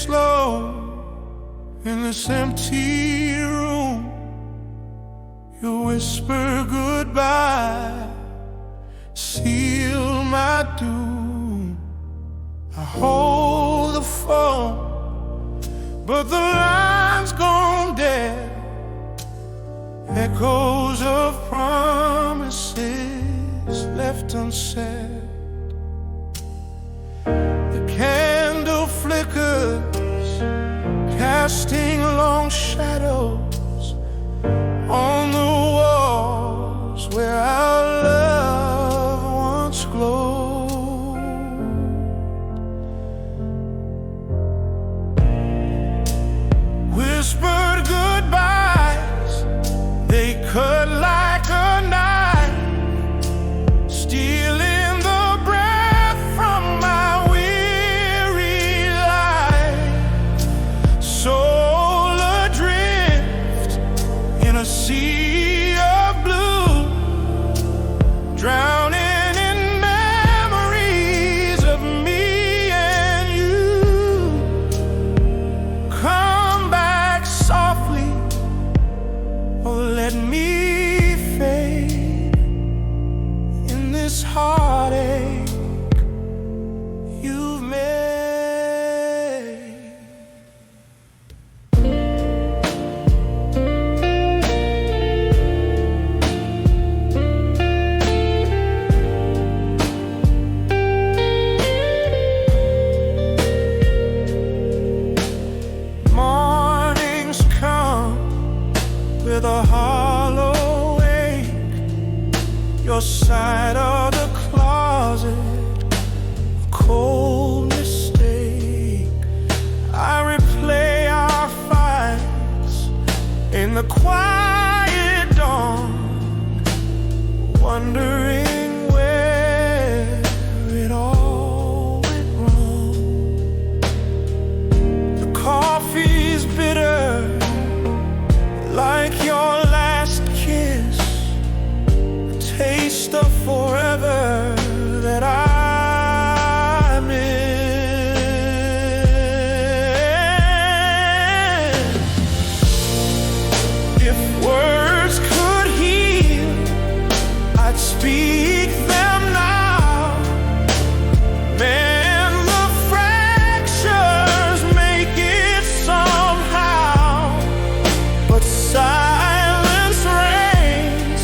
slow in this empty room. You whisper goodbye, seal my doom. I hold the phone, but the line's gone dead. Echoes of promises left unsaid. The candle flickers, casting long shadows on the walls where our love once glowed. Whispered goodbyes, they cut like a knife, stealing the breath from my weary life. Soul adrift in a sea of blue, drowning in memories of me and you. Come back softly, or let me fade in this heartache you've made. Mornings come with a hollow ache, your side of the closet, a cold mistake. I replay our fights in the quiet dawn, wondering where it all went wrong. The coffee's bitter, like your last kiss, a taste of forever that I miss. If words could heal, I'd speak them now. Man, the fractures make it somehow, but silence reigns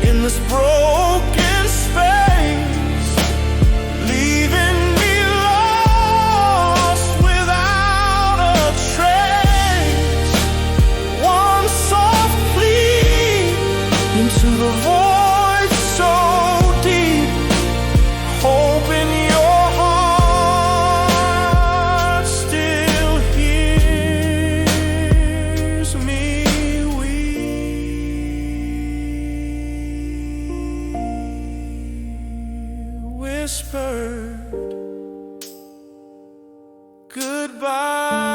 in this broken space, leaving me lost without a trace. One soft plea into the void so deep, hoping your heart still hears me whispered goodbye.